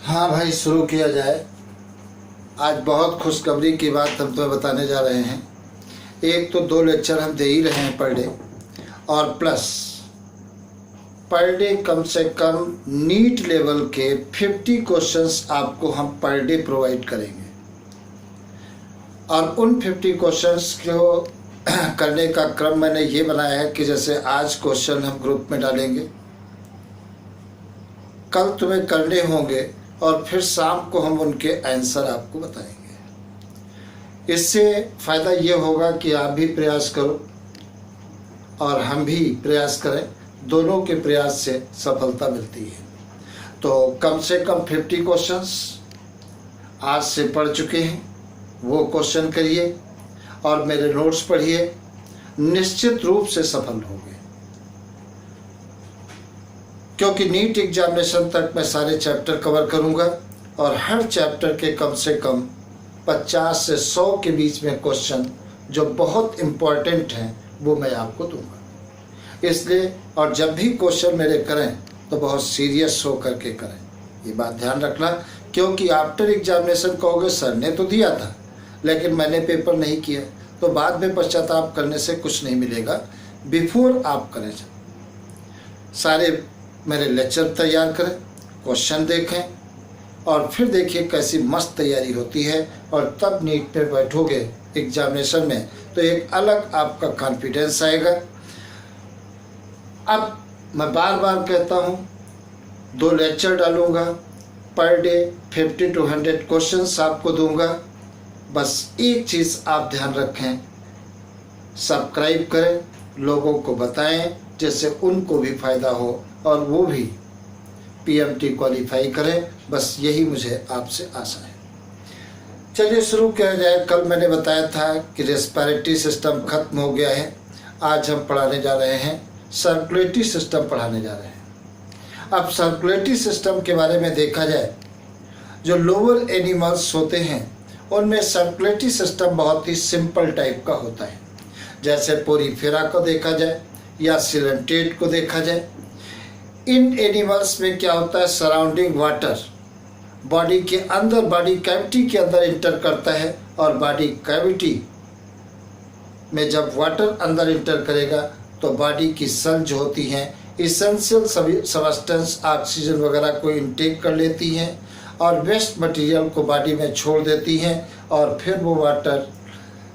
हाँ भाई, शुरू किया जाए। आज बहुत खुशखबरी की बात हम तुम्हें बताने जा रहे हैं। एक तो 2 लेक्चर हम दे ही रहे हैं पर डे, और प्लस पर डे कम से कम नीट लेवल के 50 क्वेश्चंस आपको हम पर डे प्रोवाइड करेंगे। और उन 50 क्वेश्चंस को करने का क्रम मैंने ये बनाया है कि जैसे आज क्वेश्चन हम ग्रुप में डालेंगे, कल तुम्हें करने होंगे और फिर शाम को हम उनके आंसर आपको बताएंगे। इससे फ़ायदा ये होगा कि आप भी प्रयास करो और हम भी प्रयास करें, दोनों के प्रयास से सफलता मिलती है। तो कम से कम 50 क्वेश्चंस आज से पढ़ चुके हैं, वो क्वेश्चन करिए और मेरे नोट्स पढ़िए, निश्चित रूप से सफल होंगे। क्योंकि नीट एग्जामिनेशन तक मैं सारे चैप्टर कवर करूंगा और हर चैप्टर के कम से कम 50 से 100 के बीच में क्वेश्चन जो बहुत इम्पॉर्टेंट हैं वो मैं आपको दूंगा। इसलिए और जब भी क्वेश्चन मेरे करें तो बहुत सीरियस हो करके करें, ये बात ध्यान रखना। क्योंकि आफ्टर एग्जामिनेशन कहोगे सर ने तो दिया था लेकिन मैंने पेपर नहीं किया, तो बाद में पश्चाताप करने से कुछ नहीं मिलेगा। बिफोर आप करें, सारे मेरे लेक्चर तैयार करें, क्वेश्चन देखें और फिर देखिए कैसी मस्त तैयारी होती है। और तब नीट पे बैठोगे एग्जामिनेशन में तो एक अलग आपका कॉन्फिडेंस आएगा। अब मैं बार बार कहता हूँ, 2 लेक्चर डालूंगा पर डे, 50 to 100 क्वेश्चंस आपको दूंगा। बस एक चीज़ आप ध्यान रखें, सब्सक्राइब करें, लोगों को बताएं जिससे उनको भी फायदा हो और वो भी पीएमटी क्वालिफाई करें। बस यही मुझे आपसे आशा है। चलिए शुरू किया जाए। कल मैंने बताया था कि रेस्पिरेटरी सिस्टम खत्म हो गया है। आज हम पढ़ाने जा रहे हैं, सर्कुलेटरी सिस्टम पढ़ाने जा रहे हैं। अब सर्कुलेटरी सिस्टम के बारे में देखा जाए, जो लोअर एनिमल्स होते हैं उनमें सर्कुलेटरी सिस्टम बहुत ही सिंपल टाइप का होता है। जैसे पोरीफेरा को देखा जाए या सिलेंटेट को देखा जाए, इन एनिमल्स में क्या होता है, सराउंडिंग वाटर बॉडी के अंदर, बॉडी कैविटी के अंदर इंटर करता है और बॉडी कैविटी में जब वाटर अंदर इंटर करेगा तो बॉडी की सेल जो होती हैं इसेंशियल सब्सटेंस ऑक्सीजन वगैरह को इनटेक कर लेती हैं और वेस्ट मटेरियल को बॉडी में छोड़ देती हैं और फिर वो वाटर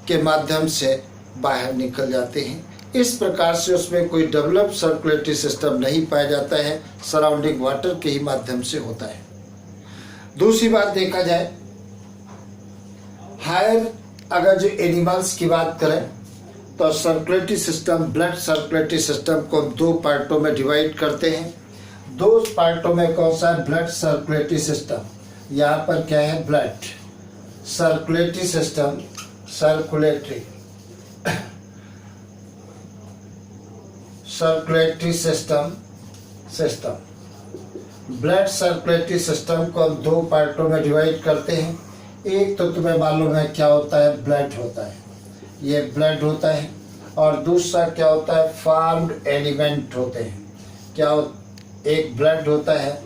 के माध्यम से बाहर निकल जाते हैं। इस प्रकार से उसमें कोई डेवलप सर्कुलेटरी सिस्टम नहीं पाया जाता है, सराउंडिंग वाटर के ही माध्यम से होता है। दूसरी बात देखा जाए, हायर अगर जो एनिमल्स की बात करें तो circulatory system, blood circulatory system को 2 पार्टों में डिवाइड करते हैं। 2 पार्टों में कौन सा है, ब्लड सर्कुलेटरी सिस्टम। यहाँ पर क्या है, blood circulatory system, circulatory system blood circulatory system को हम 2 पार्टों में डिवाइड करते हैं। एक तो तुम्हें मालूम है क्या होता है, ब्लड होता है, ये ब्लड होता है। और दूसरा क्या होता है, फॉर्म्ड एलिमेंट होते हैं। क्या एक ब्लड होता है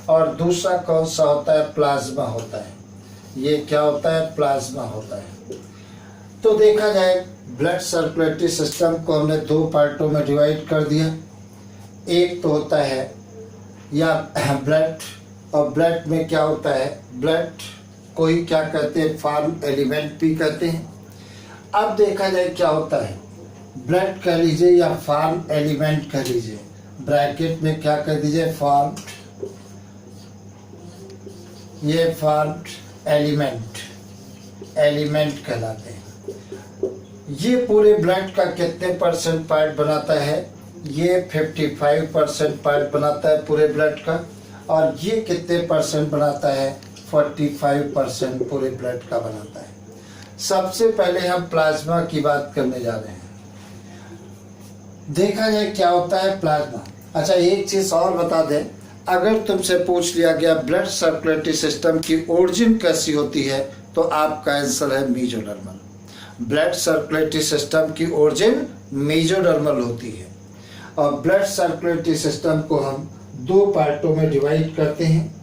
और दूसरा कौन सा होता है, प्लाज्मा होता है। ये क्या होता है, प्लाज्मा होता है। तो देखा जाए ब्लड सर्कुलेटरी सिस्टम को हमने 2 पार्टों में डिवाइड कर दिया। एक तो होता है या ब्लड, और ब्लड में क्या होता है, ब्लड को ही क्या कहते हैं, फॉर्म एलिमेंट भी कहते हैं। अब देखा जाए क्या होता है, ब्लड कह लीजिए या फॉर्म एलिमेंट कह लीजिए, ब्रैकेट में क्या कह दीजिए, फॉर्म्ड, ये फॉर्म्ड एलिमेंट कहलाते हैं। ये पूरे ब्लड का कितने % पार्ट बनाता है, ये 55% पार्ट बनाता है पूरे ब्लड का। और ये कितने % बनाता है, 45% पूरे ब्लड का बनाता है। सबसे पहले हम प्लाज्मा की बात करने जा रहे हैं। देखा जाए क्या होता है प्लाज्मा। अच्छा, एक चीज़ और बता दें, अगर तुमसे पूछ लिया गया ब्लड सर्कुलेटरी सिस्टम की ओरिजिन कैसी होती है तो आपका आंसर है मीजोडर्मल। ब्लड सर्कुलेटरी सिस्टम की ओरिजिन मीजोडर्मल होती है। और ब्लड सर्कुलेटरी सिस्टम को हम 2 पार्टों में डिवाइड करते हैं।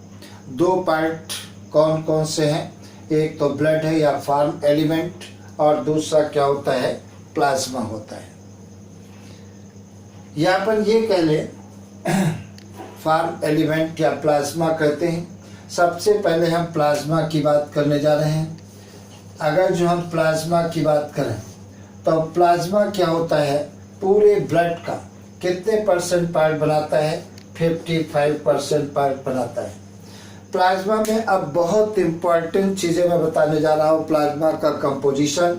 दो पार्ट कौन कौन से हैं, एक तो ब्लड है या फार्म एलिमेंट, और दूसरा क्या होता है, प्लाज्मा होता है। यहाँ पर ये कह ले फार्म एलिमेंट या प्लाज्मा कहते हैं। सबसे पहले हम प्लाज्मा की बात करने जा रहे हैं। अगर जो हम प्लाज्मा की बात करें तो प्लाज्मा क्या होता है, पूरे ब्लड का कितने परसेंट पार्ट बनाता है, 55% पार्ट बनाता है। प्लाज्मा में अब बहुत इंपॉर्टेंट चीज़ें मैं बताने जा रहा हूँ। प्लाज्मा का कंपोजिशन,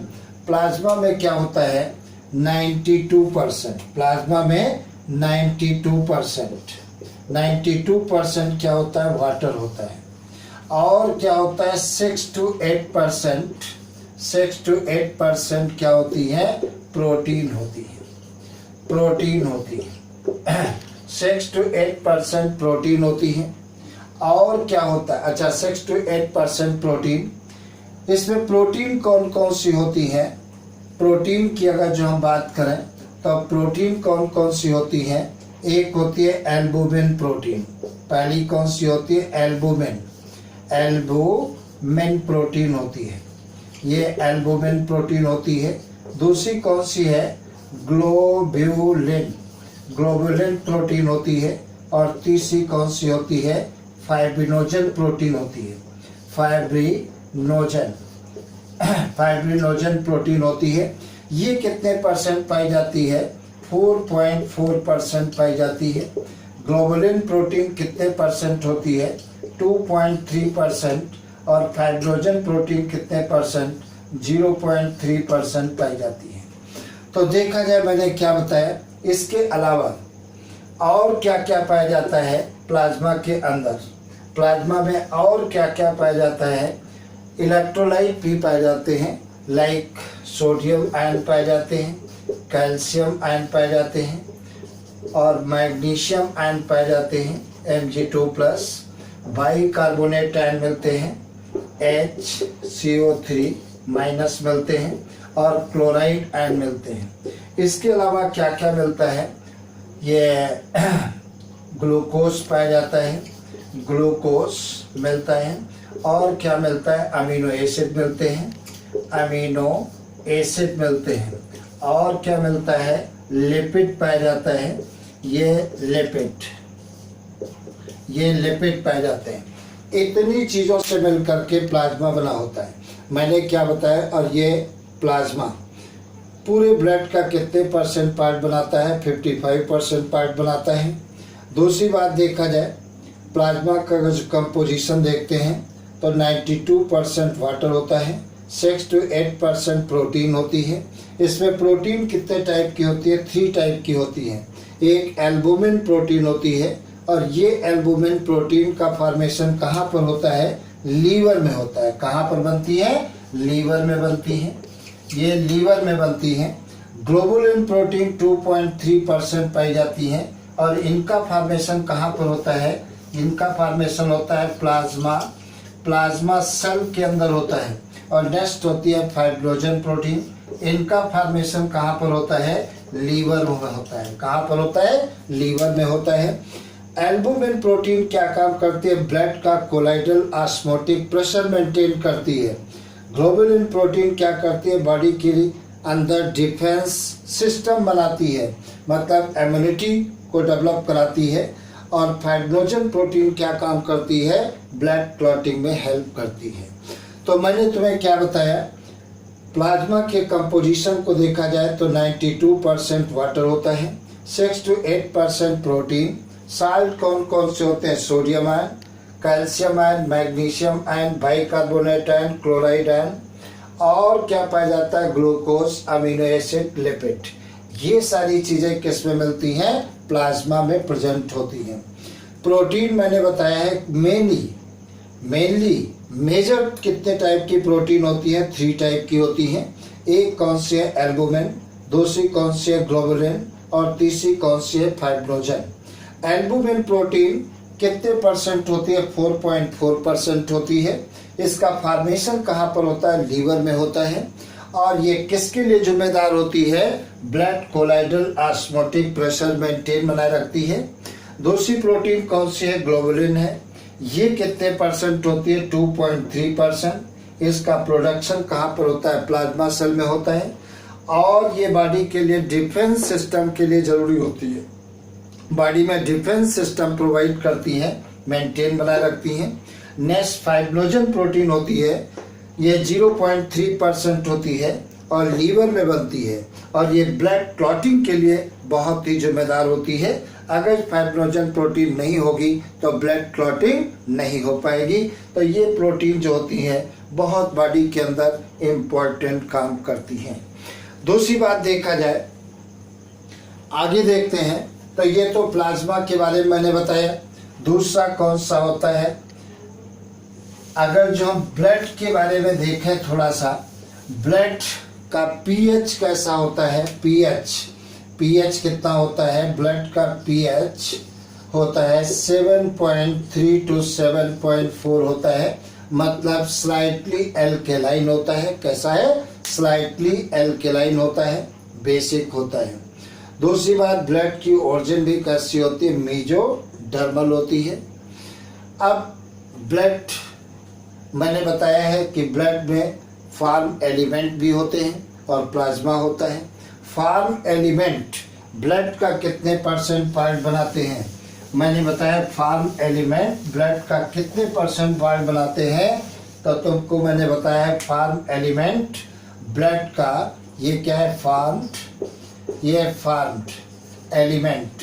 प्लाज्मा में क्या होता है, 92%, प्लाज्मा में 92% क्या होता है, वाटर होता है। और क्या होता है, 6 to 8% क्या होती है, प्रोटीन होती है, 6 to 8% प्रोटीन होती है। और क्या होता है, अच्छा 6 to 8% प्रोटीन। इसमें प्रोटीन कौन कौन सी होती है, प्रोटीन की अगर जो हम बात करें तो प्रोटीन कौन कौन सी होती है, एक होती है एल्बुमिन प्रोटीन। पहली कौन सी होती है, एल्बुमिन प्रोटीन होती है, ये एल्बुमिन प्रोटीन होती है। दूसरी कौन सी है, ग्लोबुलिन प्रोटीन होती है। और तीसरी कौन सी होती है, फाइब्रिनोजन प्रोटीन होती है, फाइब्रिनोजन प्रोटीन होती है। ये कितने परसेंट पाई जाती है, 4.4% पाई जाती है। ग्लोबुलिन प्रोटीन कितने परसेंट होती है, 2.3%। और फाइब्रिनोजन प्रोटीन कितने परसेंट, 0.3% पाई जाती है। तो देखा जाए मैंने क्या बताया, इसके अलावा और क्या क्या पाया जाता है प्लाज्मा के अंदर। प्लाज्मा में और क्या क्या पाया जाता है, इलेक्ट्रोलाइट भी पाए जाते हैं, लाइक सोडियम आयन पाए जाते हैं, कैल्शियम आयन पाए जाते हैं, और मैग्नीशियम आयन पाए जाते हैं, Mg2+, बाइकार्बोनेट आयन मिलते हैं, HCO3- मिलते हैं, और क्लोराइड आयन मिलते हैं। इसके अलावा क्या क्या मिलता है, ये ग्लूकोज पाया जाता है, ग्लूकोज मिलता है। और क्या मिलता है, अमीनो एसिड मिलते हैं, और क्या मिलता है, लिपिड पाया जाता है, ये लिपिड पाए जाते हैं। इतनी चीज़ों से मिलकर के प्लाज्मा बना होता है। मैंने क्या बताया, और ये प्लाज्मा पूरे ब्लड का कितने परसेंट पार्ट बनाता है, 55% पार्ट बनाता है। दूसरी बात देखा जाए, प्लाज्मा का जो कंपोजिशन देखते हैं तो 92% वाटर होता है, 6 to 8% प्रोटीन होती है। इसमें प्रोटीन कितने टाइप की होती है, 3 टाइप की होती है। एक एल्बुमिन प्रोटीन होती है, और ये एल्बुमिन प्रोटीन का फॉर्मेशन कहाँ पर होता है, लीवर में होता है। कहाँ पर बनती है, लीवर में बनती है, ये लीवर में बनती है। ग्लोबुलिन प्रोटीन 2.3% पाई जाती है, और इनका फॉर्मेशन कहाँ पर होता है, इनका फॉर्मेशन होता है प्लाज्मा सेल के अंदर होता है। और नेक्स्ट होती है फाइब्रिनोजन प्रोटीन, इनका फॉर्मेशन कहाँ पर होता है, लीवर में होता है। कहाँ पर होता है, लीवर में होता है। एल्बुमिन प्रोटीन क्या काम करती है, ब्लड का कोलाइडल ऑस्मोटिक प्रेशर मेंटेन करती है। ग्लोबुलिन प्रोटीन क्या करती है, बॉडी के अंदर डिफेंस सिस्टम बनाती है, मतलब इम्यूनिटी को डेवलप कराती है। और फाइब्रिनोजन प्रोटीन क्या काम करती है, ब्लड क्लॉटिंग में हेल्प करती है। तो मैंने तुम्हें क्या बताया, प्लाज्मा के कंपोजिशन को देखा जाए तो 92% वाटर होता है, 6 to 8% प्रोटीन। साल्ट कौन कौन से होते हैं, sodium ion, calcium ion, magnesium ion, bicarbonate ion, chloride ion. और क्या पाया जाता है, ग्लूकोज, अमीनो एसिड, लिपिड। ये सारी चीज़ें किस में मिलती हैं, प्लाज्मा में प्रेजेंट होती हैं। प्रोटीन मैंने बताया है मेनली मेजर कितने टाइप की प्रोटीन होती है, 3 टाइप की होती हैं। एक कौन सी है, एल्बुमिन, दूसरी कौन सी है, ग्लोबुलिन, और तीसरी कौन सी है, फाइब्रिनोजन। एल्बुमिन प्रोटीन कितने परसेंट होती है, 4.4% होती है। इसका फॉर्मेशन कहाँ पर होता है, लीवर में होता है। और ये किसके लिए जिम्मेदार होती है, blood colloidal osmotic pressure maintain बनाए रखती है। दूसरी प्रोटीन कौन सी है, ग्लोबुलिन है। ये कितने परसेंट होती है? 2.3%। इसका प्रोडक्शन कहाँ पर होता है? प्लाज्मा सेल में होता है। और ये बॉडी के लिए डिफेंस सिस्टम के लिए जरूरी होती है। बॉडी में डिफेंस सिस्टम प्रोवाइड करती है, मेंटेन बनाए रखती है। नेक्स्ट फाइब्रिनोजन प्रोटीन होती है, ये 0.3% होती है और लीवर में बनती है और ये ब्लड क्लॉटिंग के लिए बहुत ही जिम्मेदार होती है। अगर फाइब्रिनोजन प्रोटीन नहीं होगी तो ब्लड क्लॉटिंग नहीं हो पाएगी। तो ये प्रोटीन जो होती है बहुत बॉडी के अंदर इम्पोर्टेंट काम करती हैं। दूसरी बात देखा जाए, आगे देखते हैं, तो ये तो प्लाज्मा के बारे में मैंने बताया। दूसरा कौन सा होता है? अगर जो हम ब्लड के बारे में देखें थोड़ा सा, ब्लड का पीएच कैसा होता है? पीएच कितना होता है? ब्लड का पीएच होता है 7.3 to 7.4 होता है, मतलब स्लाइटली एल्केलाइन होता है। कैसा है? स्लाइटली एल्केलाइन होता है, बेसिक होता है। दूसरी बात, ब्लड की ओरिजिन भी कैसी होती है? मेसोडर्मल होती है। अब ब्लड मैंने बताया है कि ब्लड में फार्म एलिमेंट भी होते हैं और प्लाज्मा होता है। फार्म एलिमेंट ब्लड का कितने परसेंट पार्ट बनाते हैं? मैंने बताया फार्म एलिमेंट ब्लड का कितने परसेंट पार्ट बनाते हैं, तो तुमको मैंने बताया फार्म एलिमेंट ब्लड का, ये क्या है? ये फार्म्ड एलिमेंट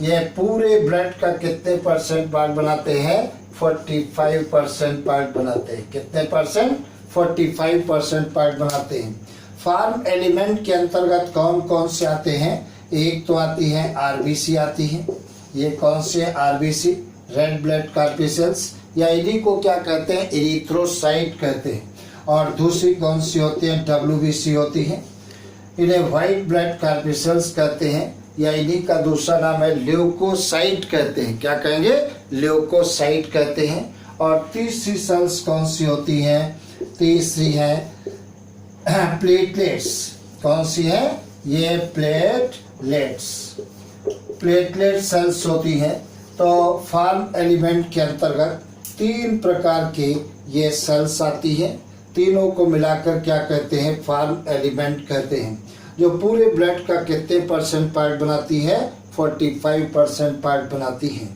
ये पूरे ब्लड का कितने परसेंट पार्ट बनाते हैं? 45% पार्ट बनाते हैं। कितने परसेंट? 45% पार्ट बनाते हैं। फार्म एलिमेंट के अंतर्गत कौन कौन से आते हैं? एक तो आती है आरबीसी आती है। ये कौन से? आरबीसी, रेड ब्लड कॉर्पस्कल्स, या इन्हीं को क्या कहते हैं? एरिथ्रोसाइट कहते हैं। और दूसरी कौन सी होती है? डब्ल्यूबीसी होती है। इन्हें व्हाइट ब्लड कॉर्पस्कल्स कहते हैं, या इन्हीं का दूसरा नाम है ल्यूकोसाइट कहते हैं। क्या कहेंगे? ल्यूकोसाइट कहते हैं। और तीसरी सेल्स कौन सी होती हैं? तीसरी है प्लेटलेट्स। कौन सी है? ये प्लेटलेट सेल्स होती हैं। तो फार्म एलिमेंट के अंतर्गत 3 प्रकार के ये सेल्स आती हैं। तीनों को मिलाकर क्या कहते हैं? फार्म एलिमेंट कहते हैं, जो पूरे ब्लड का कितने परसेंट पार्ट बनाती है? 45% पार्ट बनाती है।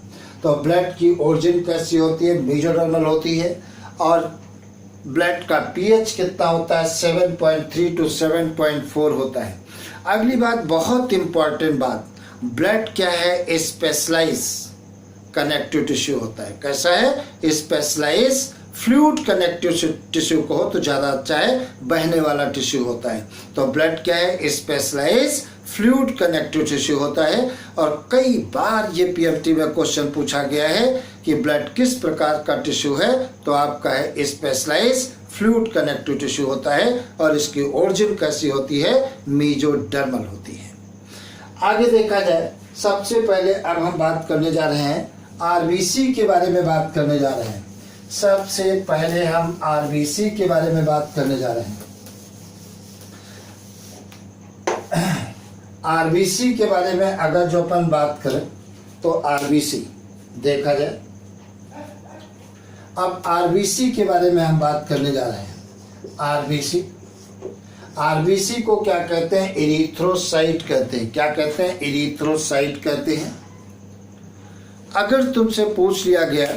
तो ब्लड की ओरिजिन कैसी होती है? मेसोडर्मल होती है। और ब्लड का पीएच कितना होता है? 7.3 to 7.4 होता है। अगली बात, बहुत इंपॉर्टेंट बात, ब्लड क्या है? स्पेशलाइज कनेक्टिव टिश्यू होता है। कैसा है? स्पेशलाइज फ्लूइड कनेक्टिव टिश्यू को हो तो ज़्यादा अच्छा है, बहने वाला टिश्यू होता है। तो ब्लड क्या है? स्पेशलाइज फ्लूइड कनेक्टिव टिश्यू होता है। और कई बार ये पीएफटी में क्वेश्चन पूछा गया है कि ब्लड किस प्रकार का टिश्यू है, तो आपका है स्पेशलाइज फ्लूइड कनेक्टिव टिश्यू होता है। और इसकी ओरिजिन कैसी होती है? मेसोडर्मल होती है। आगे देखा जाए, सबसे पहले अब हम बात करने जा रहे हैं आरबीसी के बारे में बात करने जा रहे हैं। सबसे पहले हम आरबीसी के बारे में बात करने जा रहे हैं। आरबीसी के बारे में अगर जो अपन बात करें तो आरबीसी देखा जाए। अब आरबीसी के बारे में हम बात करने जा रहे हैं। आरबीसी को क्या कहते हैं? एरिथ्रोसाइट कहते हैं। क्या कहते हैं? एरिथ्रोसाइट कहते हैं। अगर तुमसे पूछ लिया गया,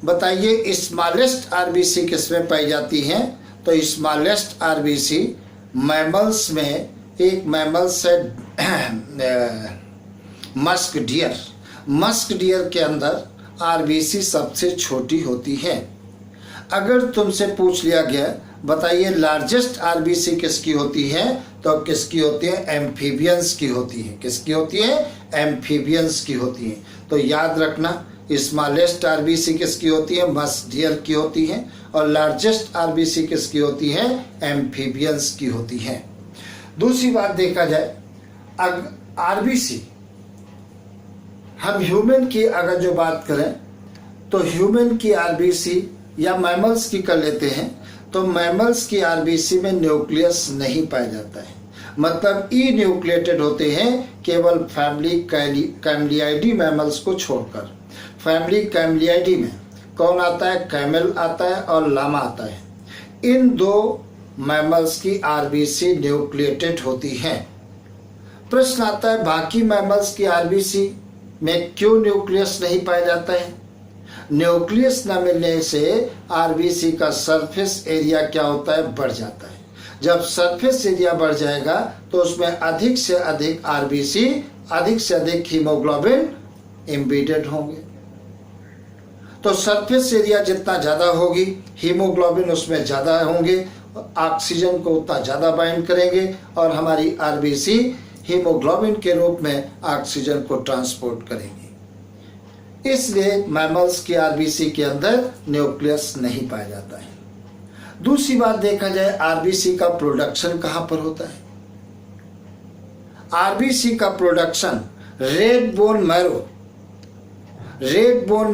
बताइए स्मॉलेस्ट आरबीसी किसमें पाई जाती है, तो स्मॉलेस्ट आरबीसी मैमल्स में एक मैमल्स है मस्क डियर के अंदर आरबीसी सबसे छोटी होती है। अगर तुमसे पूछ लिया गया, बताइए लार्जेस्ट आरबीसी किसकी होती है, तो किसकी होती है? एम्फीबियंस की होती है। किसकी होती है? एम्फीबियंस की होती है। तो याद रखना, स्मॉलेस्ट आरबीसी किसकी होती है? मस्क डियर की होती है। और लार्जेस्ट आरबीसी किसकी होती है? एम्फीबियंस की होती है। दूसरी बात देखा जाए, आरबीसी हम ह्यूमन की अगर जो बात करें तो ह्यूमन की आरबीसी या मैमल्स की कर लेते हैं, तो मैमल्स की आरबीसी में न्यूक्लियस नहीं पाया जाता है, मतलब ई न्यूक्लिएटेड होते हैं केवल फैमिली कैमलियाइडी मैमल्स को छोड़कर। फैमिली कैमलियाइडी में कौन आता है? कैमल आता है और लामा आता है। इन दो मैमल्स की आरबीसी न्यूक्लिएटेड होती हैं। प्रश्न आता है बाकी मैमल्स की आरबीसी में क्यों न्यूक्लियस नहीं पाया जाता है? न्यूक्लियस न मिलने से आरबीसी का सरफेस एरिया क्या होता है? बढ़ जाता है। जब सरफेस एरिया बढ़ जाएगा तो उसमें अधिक से अधिक आरबीसी, अधिक से अधिक हीमोग्लोबिन एम्बेडेड होंगे। तो सरफेस एरिया जितना ज़्यादा होगी, हीमोग्लोबिन उसमें ज़्यादा होंगे, ऑक्सीजन को उतना ज़्यादा बाइंड करेंगे और हमारी आरबीसी हीमोग्लोबिन के रूप में ऑक्सीजन को ट्रांसपोर्ट करेंगे। इसलिए मैमल्स की आरबीसी के अंदर न्यूक्लियस नहीं पाया जाता है। दूसरी बात देखा जाए आरबीसी का प्रोडक्शन कहाँ पर होता है? आरबीसी का प्रोडक्शन रेड बोन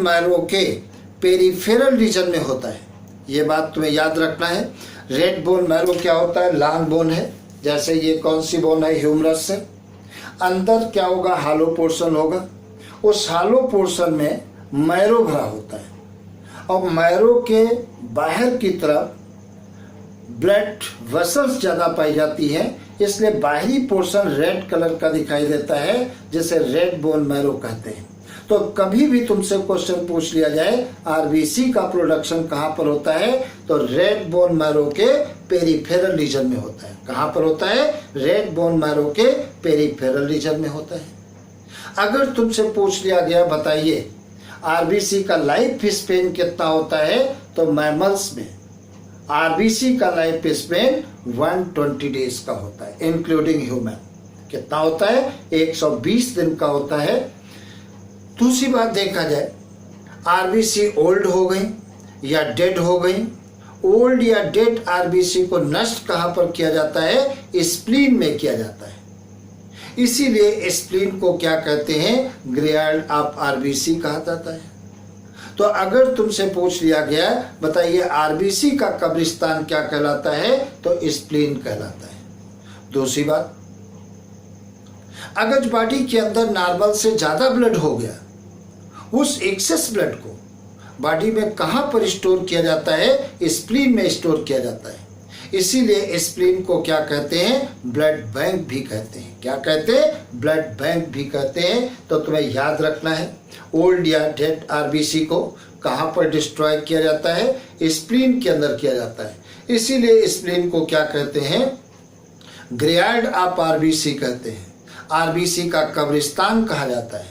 मैरो के पेरिफेरल रीजन में होता है। ये बात तुम्हें याद रखना है। रेड बोन मैरो क्या होता है? लॉन्ग बोन है। जैसे ये कौन सी बोन है? ह्यूमरस से। अंदर क्या होगा? हालो पोर्शन होगा। उस हालो पोर्शन में मैरो भरा होता है और मैरो के बाहर की तरफ ब्लड वेसल्स ज़्यादा पाई जाती है, इसलिए बाहरी पोर्शन रेड कलर का दिखाई देता है, जिसे रेड बोन मैरो कहते हैं। तो कभी भी तुमसे क्वेश्चन पूछ लिया जाए आरबीसी का प्रोडक्शन कहाँ पर होता है, तो रेड बोन मैरो के पेरिफेरल रीजन में होता है। कहाँ पर होता है? रेड बोन मैरो के पेरिफेरल रीजन में होता है। अगर तुमसे पूछ लिया गया बताइए आरबीसी का लाइफ स्पेन कितना होता है, तो मैमल्स में आरबीसी का लाइफ स्पेन 120 डेज का होता है, इंक्लूडिंग ह्यूमन। कितना होता है? 120 दिन का होता है। दूसरी बात देखा जाए आरबीसी ओल्ड हो गई या डेड हो गई। ओल्ड या डेड आरबीसी को नष्ट कहाँ पर किया जाता है? स्प्लीन में किया जाता है। इसीलिए स्प्लीन को क्या कहते हैं? ग्रेयार्ड ऑफ आरबीसी कहा जाता है। तो अगर तुमसे पूछ लिया गया बताइए आरबीसी का कब्रिस्तान क्या कहलाता है, तो स्प्लीन कहलाता है। दूसरी बात, अगर बॉडी के अंदर नॉर्मल से ज्यादा ब्लड हो गया, उस एक्सेस ब्लड को बॉडी में कहां पर स्टोर किया जाता है? स्प्लीन में स्टोर किया जाता है। इसीलिए स्प्लीन को क्या कहते हैं? ब्लड बैंक भी कहते हैं। क्या कहते हैं? ब्लड बैंक भी कहते हैं। तो तुम्हें याद रखना है ओल्ड या डेड आरबीसी को कहां पर डिस्ट्रॉय किया जाता है? स्प्लीन के अंदर किया जाता है। इसीलिए स्प्लीन को क्या कहते हैं? ग्रेयार्ड ऑफ आरबीसी कहते हैं। आरबीसी का कब्रिस्तान कहा जाता है।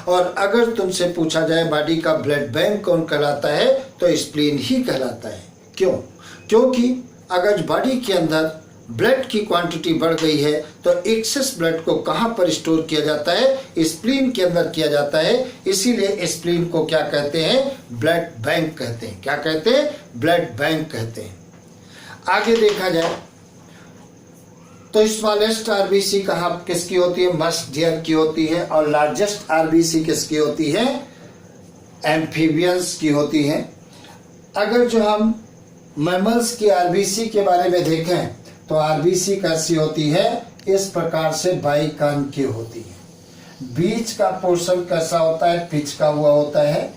और अगर तुमसे पूछा जाए बॉडी का ब्लड बैंक कौन कहलाता है, तो स्प्लीन ही कहलाता है। क्यों? क्योंकि अगर बॉडी के अंदर ब्लड की क्वांटिटी बढ़ गई है तो एक्सेस ब्लड को कहां पर स्टोर किया जाता है? स्प्लीन के अंदर किया जाता है। इसीलिए स्प्लीन को क्या कहते हैं? ब्लड बैंक कहते हैं। क्या कहते हैं? ब्लड बैंक कहते हैं। आगे देखा जाए तो स्मॉलेस्ट आरबीसी कहाँ किसकी होती है? मस्ट डियर की होती है। और लार्जेस्ट आरबीसी किसकी होती है? एम्फीबियंस की होती है। अगर जो हम मैमल्स की आरबीसी के बारे में देखें तो आरबीसी कैसी होती है? इस प्रकार से बाइकान की होती है। बीच का पोर्शन कैसा होता है? पिचका हुआ होता है।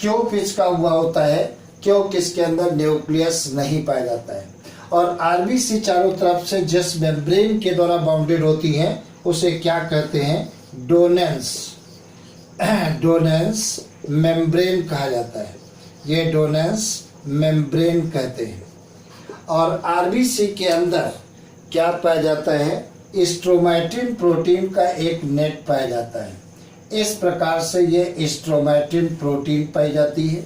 क्यों पिचका हुआ होता है? क्योंकि इसके अंदर न्यूक्लियस नहीं पाया जाता है। और आरबीसी चारों तरफ से जिस मेम्ब्रेन के द्वारा बाउंडेड होती हैं उसे क्या कहते हैं? डोनेंस मेम्ब्रेन कहा जाता है। ये डोनेंस मेम्ब्रेन कहते हैं। और आरबीसी के अंदर क्या पाया जाता है? स्ट्रोमैटिन प्रोटीन का एक नेट पाया जाता है। इस प्रकार से ये स्ट्रोमैटिन प्रोटीन पाई जाती है।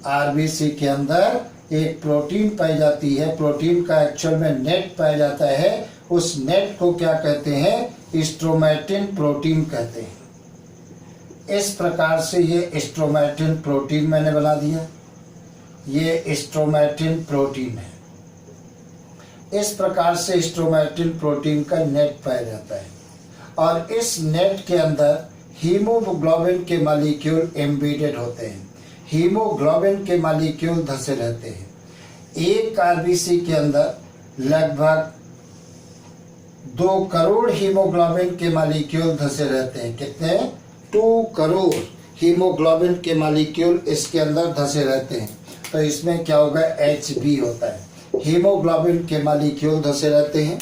आरबीसी के अंदर एक प्रोटीन पाई जाती है। प्रोटीन का एक्चुअल में नेट पाया जाता है। उस नेट को क्या कहते हैं? स्ट्रोमैटिन प्रोटीन कहते हैं। इस प्रकार से ये स्ट्रोमैटिन प्रोटीन मैंने बना दिया। ये स्ट्रोमैटिन प्रोटीन है। इस प्रकार से स्ट्रोमैटिन प्रोटीन का नेट पाया जाता है। और इस नेट के अंदर हीमोग्लोबिन के मॉलिक्यूल एम्बेडेड होते हैं। हीमोग्लोबिन के मॉलिक्यूल धसे रहते हैं। एक आरबीसी के अंदर लगभग 2 करोड़ हीमोग्लोबिन के मॉलिक्यूल धसे रहते हैं। कितने? 2 करोड़ हीमोग्लोबिन के मॉलिक्यूल इसके अंदर धंसे रहते हैं, तो इसमें क्या होगा, Hb होता है, हीमोग्लोबिन के मॉलिक्यूल धंसे रहते हैं।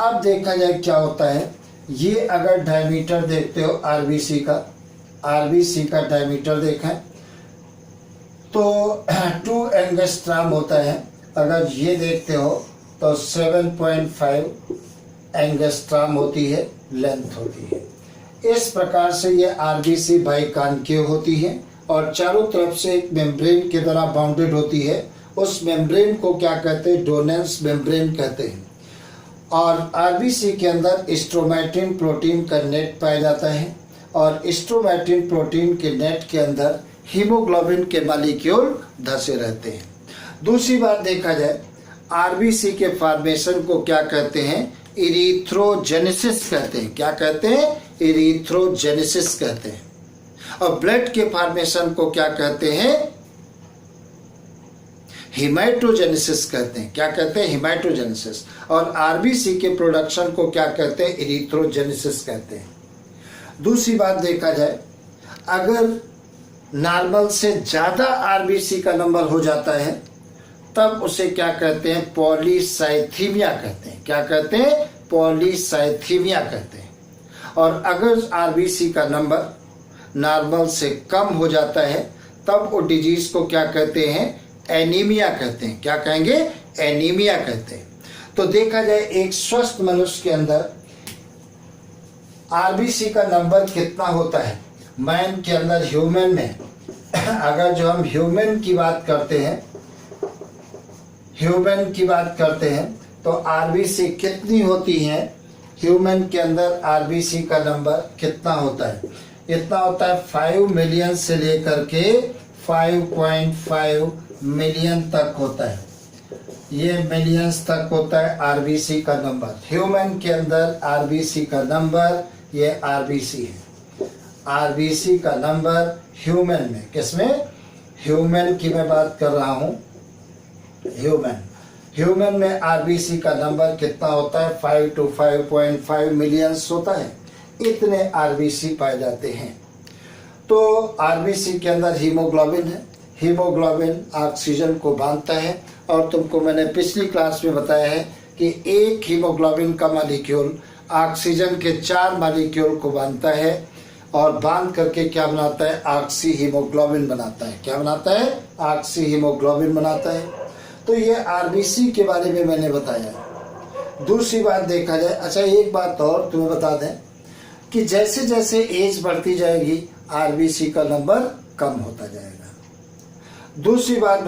अब देखा जाए क्या होता है, ये अगर डायमीटर देखते हो आरबीसी का डायमीटर देखें तो 2 एंगस्ट्रॉम होता है। अगर ये देखते हो तो 7.5 एंगस्ट्रॉम होती है, लेंथ होती है। इस प्रकार से ये आरबीसी बाइकॉन्केव होती है और चारों तरफ से एक मेम्ब्रेन के द्वारा बाउंडेड होती है। उस मेम्ब्रेन को क्या कहते हैं, डोनेंस मेम्ब्रेन कहते हैं। और आरबीसी के अंदर स्ट्रोमैटिन प्रोटीन का नेट पाया जाता है और स्ट्रोमैटिन प्रोटीन के नेट के अंदर हीमोग्लोबिन के मॉलिक्यूल धंसे रहते हैं। दूसरी बात देखा जाए, आरबीसी के फॉर्मेशन को क्या कहते हैं, इरिथ्रोजेनेसिस कहते हैं। क्या कहते हैं, इरिथ्रोजेनेसिस कहते हैं। और ब्लड के फॉर्मेशन को क्या कहते हैं, हिमैटोजेनेसिस कहते हैं। क्या कहते हैं, हिमैटोजेनेसिस। और आरबीसी के प्रोडक्शन को क्या कहते हैं, इरिथ्रोजेनेसिस कहते हैं। दूसरी बात देखा जाए, अगर नॉर्मल से ज्यादा आरबीसी का नंबर हो जाता है तब उसे क्या कहते हैं, पॉलीसाइथीमिया कहते हैं। क्या कहते हैं, पॉलीसाइथीमिया कहते हैं। और अगर आरबीसी का नंबर नॉर्मल से कम हो जाता है तब वो डिजीज को क्या कहते हैं, एनीमिया कहते हैं। क्या कहेंगे, एनीमिया कहते हैं। तो देखा जाए एक स्वस्थ मनुष्य के अंदर आरबीसी का नंबर कितना होता है, मैन के अंदर, ह्यूमन में अगर जो हम ह्यूमन की बात करते हैं तो आरबीसी कितनी होती है, ह्यूमन के अंदर आरबीसी का नंबर कितना होता है, इतना होता है 5 मिलियन से लेकर के 5.5 मिलियन तक होता है। ये मिलियंस तक होता है आरबीसी का नंबर। ह्यूमन के अंदर आरबीसी का नंबर, ये आरबीसी है, आरबीसी का नंबर ह्यूमन में, किसमें, ह्यूमन की मैं बात कर रहा हूँ, ह्यूमन में आरबीसी का नंबर कितना होता है, 5 to 5.5 मिलियंस होता है। इतने आरबीसी पाए जाते हैं। तो आरबीसी के अंदर हीमोग्लोबिन है, हीमोग्लोबिन ऑक्सीजन को बांधता है। और तुमको मैंने पिछली क्लास में बताया है कि एक हीमोग्लोबिन का मॉलिक्यूल ऑक्सीजन के 4 मॉलिक्यूल को बांधता है और बांध करके क्या बनाता है, ऑक्सी हीमोग्लोबिन बनाता है। क्या बनाता है, ऑक्सी हीमोग्लोबिन बनाता है। तो ये आरबीसी के बारे में मैंने बताया। दूसरी बात देखा जाए, अच्छा एक बात और तुम्हें बता दें कि जैसे जैसे एज बढ़ती जाएगी आरबीसी का नंबर कम होता जाएगा। दूसरी बात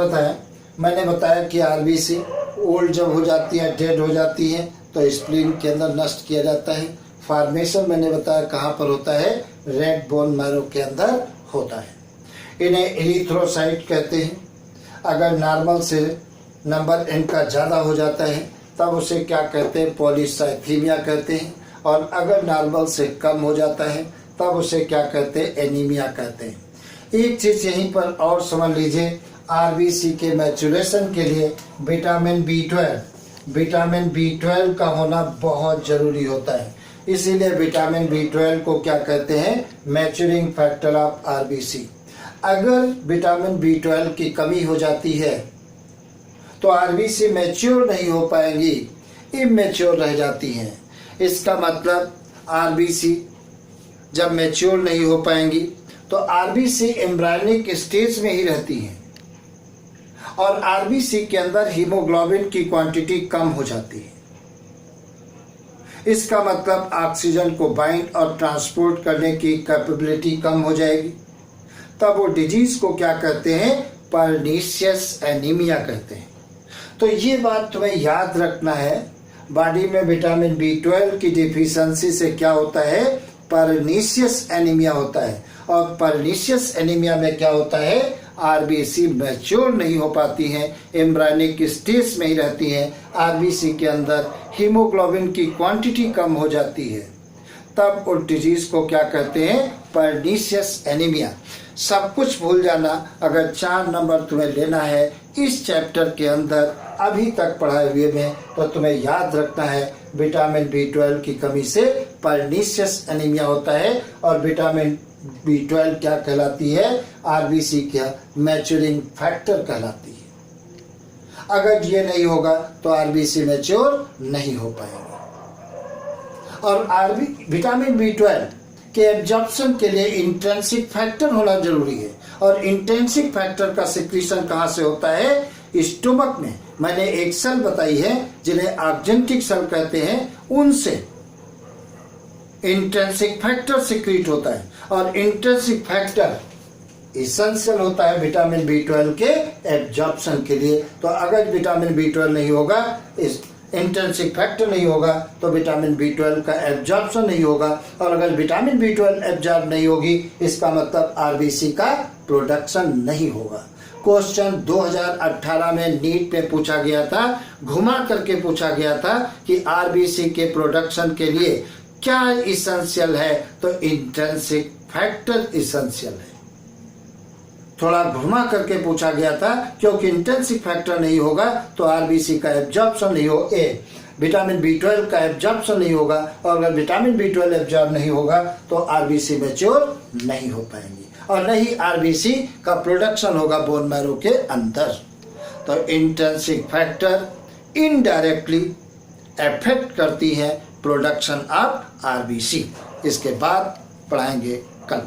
मैंने बताया कि आरबीसी ओल्ड जब हो जाती है, डेड हो जाती है, तो स्प्लीन के अंदर नष्ट किया जाता है। फॉर्मेशन मैंने बताया कहाँ पर होता है, रेड बोन मैरो के अंदर होता है। इन्हें एरिथ्रोसाइट कहते हैं। अगर नॉर्मल से नंबर इनका ज़्यादा हो जाता है तब उसे क्या कहते हैं, पॉलीसाइथीमिया कहते हैं। और अगर नॉर्मल से कम हो जाता है तब उसे क्या कहते हैं, एनीमिया कहते हैं। एक चीज़ यहीं पर और समझ लीजिए, आरबीसी के मैचुरेशन के लिए विटामिन बी12 का होना बहुत ज़रूरी होता है। इसीलिए विटामिन बी12 को क्या कहते हैं, मैच्योरिंग फैक्टर ऑफ आरबीसी। अगर विटामिन बी12 की कमी हो जाती है तो आरबीसी मैच्योर नहीं हो पाएंगी, इमेच्योर रह जाती हैं। इसका मतलब आरबीसी जब मैच्योर नहीं हो पाएंगी तो आरबीसी एम्ब्रायनिक स्टेज में ही रहती हैं और आरबीसी के अंदर हीमोग्लोबिन की क्वांटिटी कम हो जाती है। इसका मतलब ऑक्सीजन को बाइंड और ट्रांसपोर्ट करने की कैपेबिलिटी कम हो जाएगी। तब वो डिजीज को क्या कहते हैं, पर्नीशियस एनीमिया कहते हैं। तो ये बात तुम्हें याद रखना है, बॉडी में विटामिन बी12 की डिफिशियंसी से क्या होता है, पर्नीशियस एनीमिया होता है। और पर्नीशियस एनीमिया में क्या होता है, आरबीसी मैच्योर नहीं हो पाती हैं, एम्ब्रायनिक स्टेज में ही रहती हैं। आरबीसी के अंदर हीमोग्लोबिन की क्वांटिटी कम हो जाती है। तब उस डिजीज को क्या कहते हैं, पर्नीशियस एनीमिया। सब कुछ भूल जाना। अगर 4 नंबर तुम्हें लेना है इस चैप्टर के अंदर अभी तक पढ़ाए हुए में, तो तुम्हें याद रखना है विटामिन बी12 की कमी से पर्नीशियस एनीमिया होता है और विटामिन B12 क्या कहलाती है? आरबीसी क्या? मैच्योरिंग फैक्टर कहलाती है। अगर ये नहीं होगा तो आरबीसी मैच्योर नहीं हो पाएगा। और विटामिन B12 के एब्जॉर्प्शन के लिए इंट्रिंसिक फैक्टर होना जरूरी है। और इंट्रिंसिक फैक्टर का सिक्रीशन कहाँ से होता है? स्टोमक में। मैंने एक सेल बताई है जिन्हें ऑक्जेंटिक सेल कहते हैं, उनसे इंट्रिंसिक फैक्टर सिक्रीट होता है। और इंट्रिंसिक फैक्टर एसेंशियल होता है विटामिन B12 के एब्जॉर्प्शन के लिए। तो अगर विटामिन B12 नहीं होगा, इस इंट्रिंसिक फैक्टर नहीं होगा, तो विटामिन B12 का एब्जॉर्प्शन नहीं होगा। और अगर विटामिन B12 एब्जॉर्ब नहीं होगी, इसका मतलब आरबीसी का प्रोडक्शन नहीं होगा। क्वेश्चन 2018 में नीट में पूछा गया था, घुमा करके पूछा गया था कि आरबीसी के प्रोडक्शन के लिए क्या इसेंशियल है? तो इंट्रिंसिक फैक्टर इसेंशियल है। थोड़ा घुमा करके पूछा गया था, क्योंकि इंट्रिंसिक फैक्टर नहीं होगा तो आरबीसी का एब्जॉर्प्शन नहीं हो, विटामिन B12 का एब्जॉर्प्शन नहीं होगा। और अगर विटामिन B12 एब्जॉर्ब नहीं होगा तो आरबीसी मैच्योर नहीं हो पाएंगी, और नहीं आरबीसी का प्रोडक्शन होगा बोन मैरो के अंदर। तो इंट्रिंसिक फैक्टर इनडायरेक्टली अफेक्ट करती है प्रोडक्शन ऑफ आरबीसी। इसके बाद पढ़ाएंगे कल।